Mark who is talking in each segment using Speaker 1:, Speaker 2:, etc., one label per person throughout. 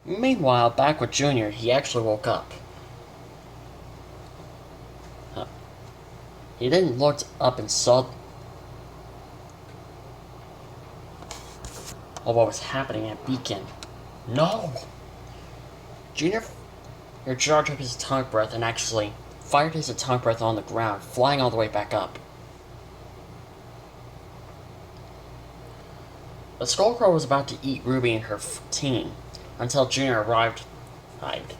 Speaker 1: Meanwhile, back with Junior, he actually woke up. He then looked up and saw what was happening at Beacon. No! Junior charged up his atomic breath and actually fired his atomic breath on the ground, flying all the way back up. The Skullcrow was about to eat Ruby and her team until Junior arrived. Right.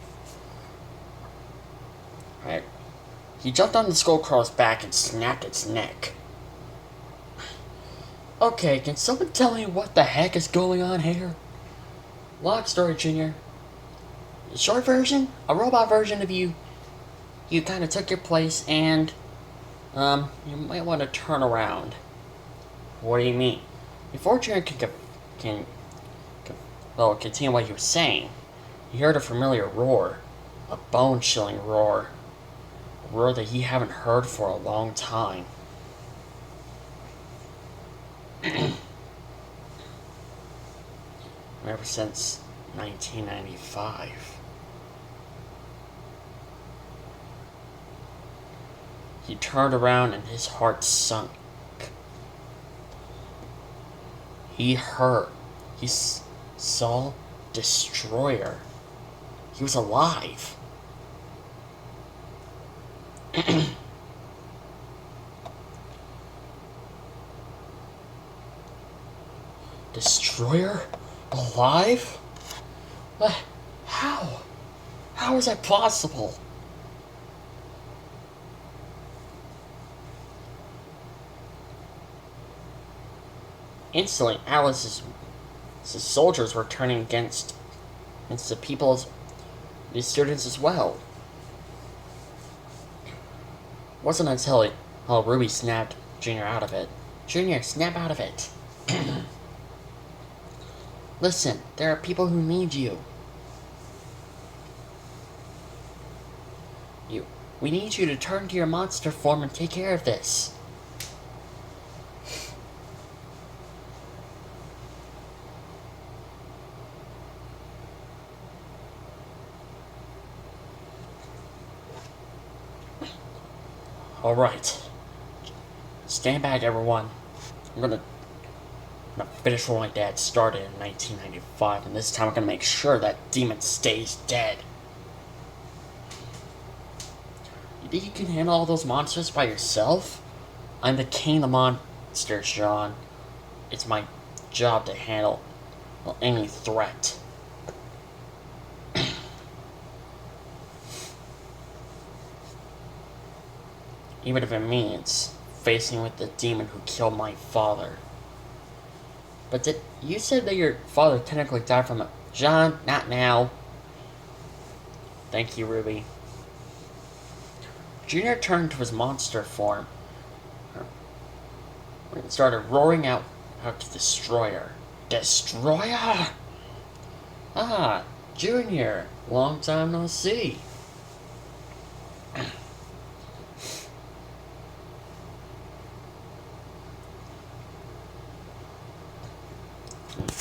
Speaker 1: He jumped on the Skullcrow's back and snapped its neck. Okay, can someone tell me what the heck is going on here? Long story, Junior. The short version, a robot version of you kind of took your place, and you might want to turn around. What do you mean? Before Junior can continue what he was saying, he heard a familiar roar, a bone-chilling roar, a roar that he haven't heard for a long time. Ever since 1995. He turned around and his heart sunk. He saw Destroyer. He was alive. Destroyer? Alive? What? How? How is that possible? Instantly, Alice's soldiers were turning against the students as well. It wasn't until Ruby snapped Junior out of it. Junior, snap out of it. Listen, there are people who need you. We need you to turn to your monster form and take care of this. Alright. Stand back, everyone. I'm gonna finish what my dad started in 1995, and this time I'm gonna make sure that demon stays dead. You think you can handle all those monsters by yourself? I'm the king of the monsters, John. It's my job to handle any threat. Even if it means facing with the demon who killed my father. But you said that your father technically died from a... John, not now. Thank you, Ruby. Junior turned to his monster form and started roaring out to Destroyer. Destroyer! Ah, Junior. Long time no see.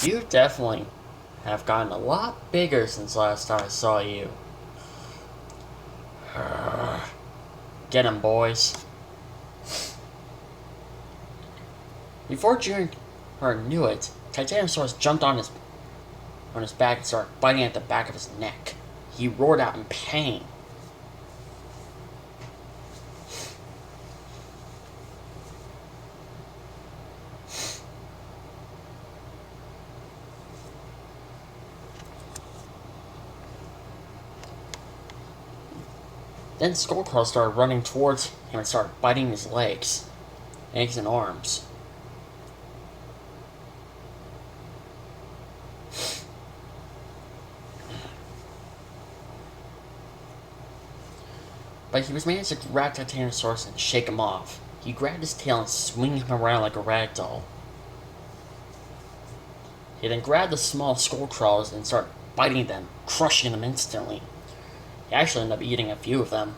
Speaker 1: You definitely have gotten a lot bigger since last time I saw you. Get him, boys. Before Junior knew it, Titanosaurus jumped on his back and started biting at the back of his neck. He roared out in pain. Then Skullcrow started running towards him and started biting his legs and arms. But he was managed to grab Titanosaurus and shake him off. He grabbed his tail and swung him around like a rag doll. He then grabbed the small Skullcrows and started biting them, crushing them instantly. He actually ended up eating a few of them.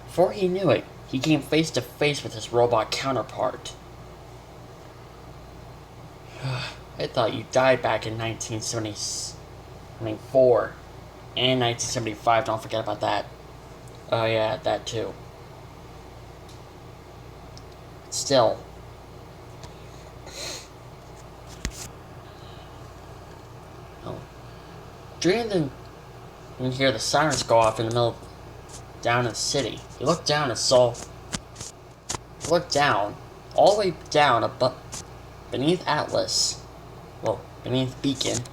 Speaker 1: Before he knew it, he came face to face with his robot counterpart. I thought you died back in 1974 and 1975, don't forget about that. Oh yeah, that too. Still. Oh. Junior didn't hear the sirens go off in the middle down in the city. He looked down and saw. He looked down, all the way down above, beneath Atlas. Well, beneath Beacon.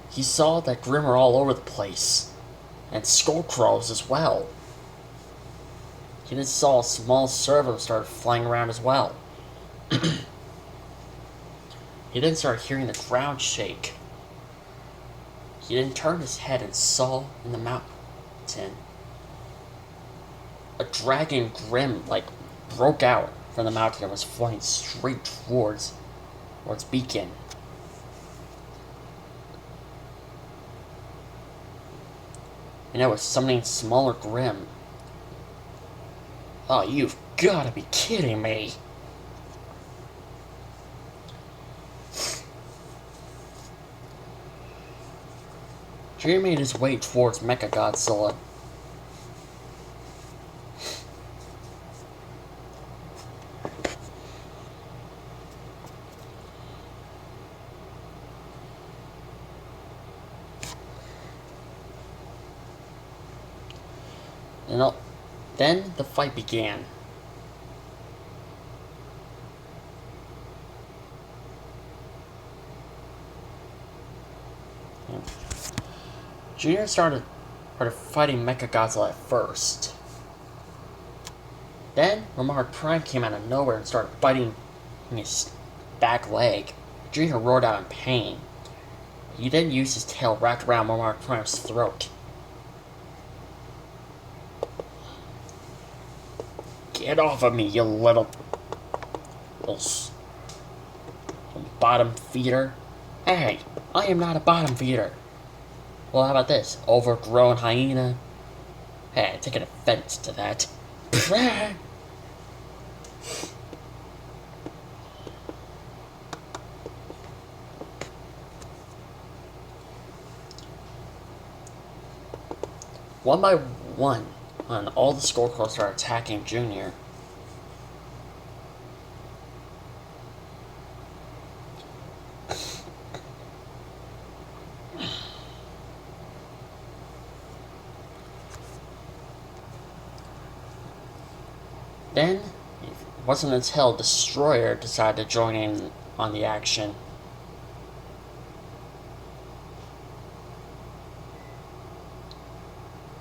Speaker 1: He saw that Grim were all over the place, and Skullcrows as well. He then saw a small servo start flying around as well. He then started hearing the ground shake. He then turned his head and saw in the mountain a dragon Grim, broke out from the mountain and was flying straight towards Beacon. And it was summoning smaller Grim. Oh, you've gotta be kidding me. Junior made his way towards Mechagodzilla. And then the fight began. Junior started fighting Mechagodzilla at first. Then Remark Prime came out of nowhere and started biting his back leg. Junior roared out in pain. He then used his tail wrapped around Remark Prime's throat. Get off of me, you little bottom feeder. Hey, I am not a bottom feeder. Well, how about this? Overgrown hyena? Hey, I take an offense to that. One by one, all the Skullcrows are attacking Junior. Then, it wasn't until Destroyer decided to join in on the action.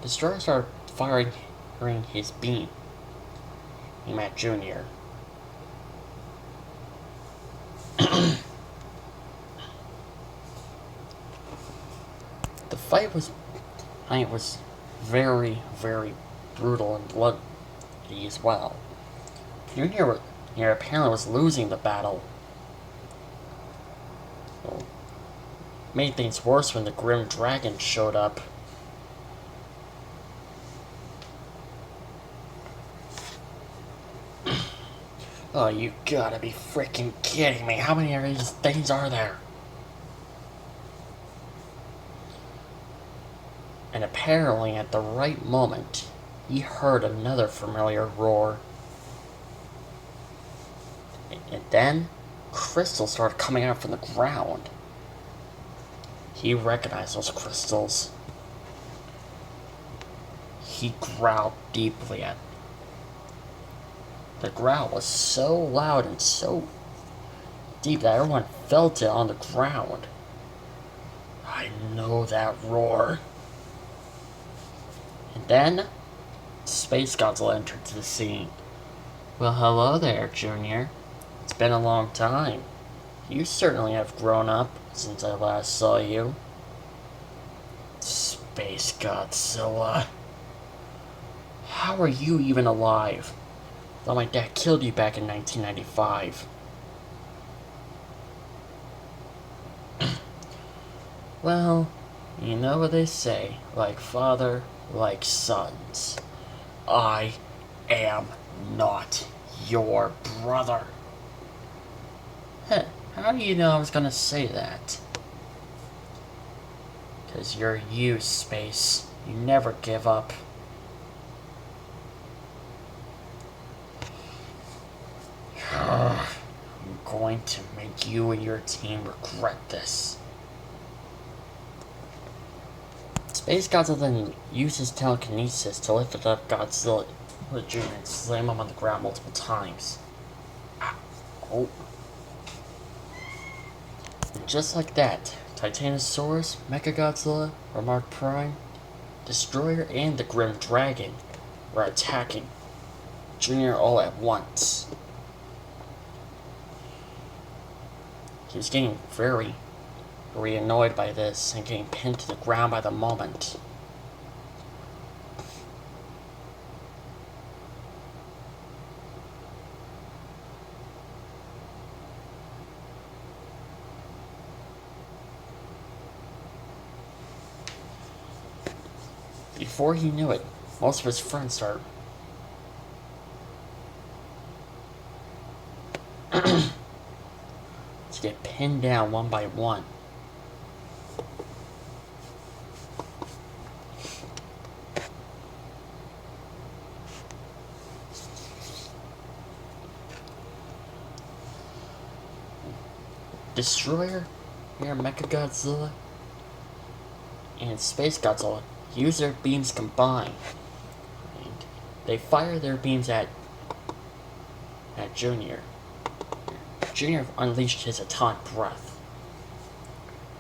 Speaker 1: Destroyer started firing his beam at Junior. The fight was very, very brutal and bloody as well. Junior apparently was losing the battle. Well, made things worse when the Grim Dragon showed up. Oh, you gotta be freaking kidding me. How many of these things are there? And apparently at the right moment, he heard another familiar roar. And then, crystals started coming out from the ground. He recognized those crystals. He growled deeply at them. The growl was so loud and so deep that everyone felt it on the ground. I know that roar. And then, Space Godzilla entered the scene. Well, hello there, Junior. It's been a long time. You certainly have grown up since I last saw you. Space Godzilla. How are you even alive? Thought my dad killed you back in 1995. Well, you know what they say, like father, like sons. I am not your brother. Heh, how do you know I was gonna say that? 'Cause you're you, Space. You never give up. I'm going to make you and your team regret this. Space Godzilla then uses telekinesis to lift up Godzilla Jr. and slam him on the ground multiple times. Oh. And just like that, Titanosaurus, Mechagodzilla, Remark Prime, Destroyer, and the Grim Dragon were attacking Junior all at once. He was getting very annoyed by this and getting pinned to the ground by the moment. Before he knew it, most of his friends started to get pinned down one by one. Destroyer, here Mechagodzilla, and Space Godzilla use their beams combined. And they fire their beams at Junior. Junior unleashed his atomic breath,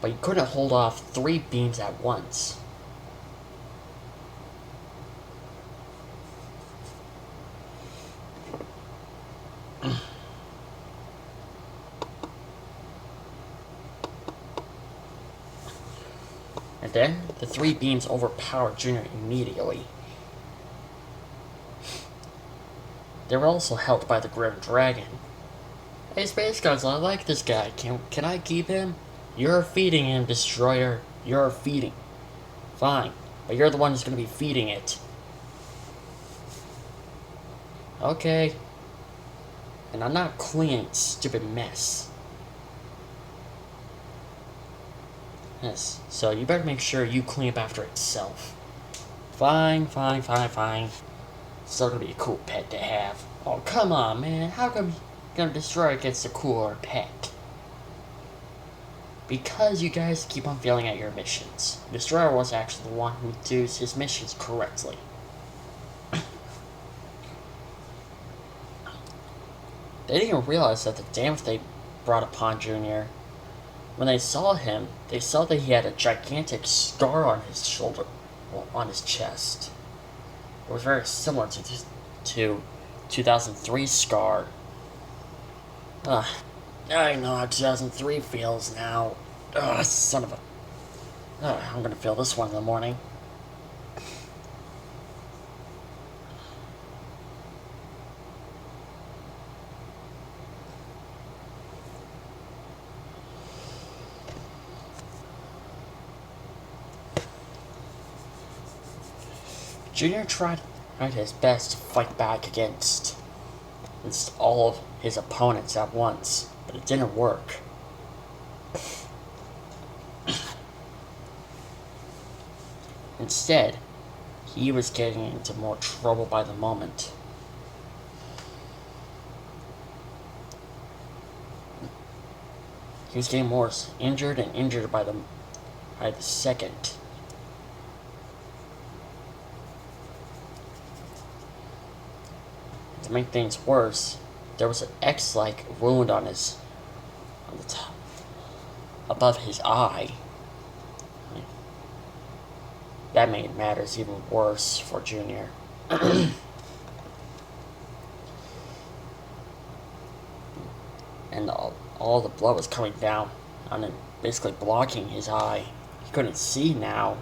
Speaker 1: but he couldn't hold off 3 beams at once. And then, the 3 beams overpowered Junior immediately. They were also helped by the Grim Dragon. Hey Space Godzilla, I like this guy. Can I keep him? You're feeding him, Destroyer. You're feeding. Fine, but you're the one who's gonna be feeding it. Okay. And I'm not cleaning stupid mess. Yes, so you better make sure you clean up after itself. Fine. It's still gonna be a cool pet to have. Oh, come on, man. How come gonna Destroyer gets the cooler pet? Because you guys keep on failing at your missions. Destroyer was actually the one who did his missions correctly. They didn't realize that the damage they brought upon Junior. When they saw him, they saw that he had a gigantic scar on his shoulder, well, on his chest. It was very similar to 2003 Scar. I know how 2003 feels now. Son of a... I'm gonna feel this one in the morning. Junior tried his best to fight back against all of his opponents at once, but it didn't work. Instead, he was getting into more trouble by the moment. He was getting more injured and injured by the second. To make things worse, there was an X-like wound on the top, above his eye. That made matters even worse for Junior. And all the blood was coming down on him, basically blocking his eye. He couldn't see now.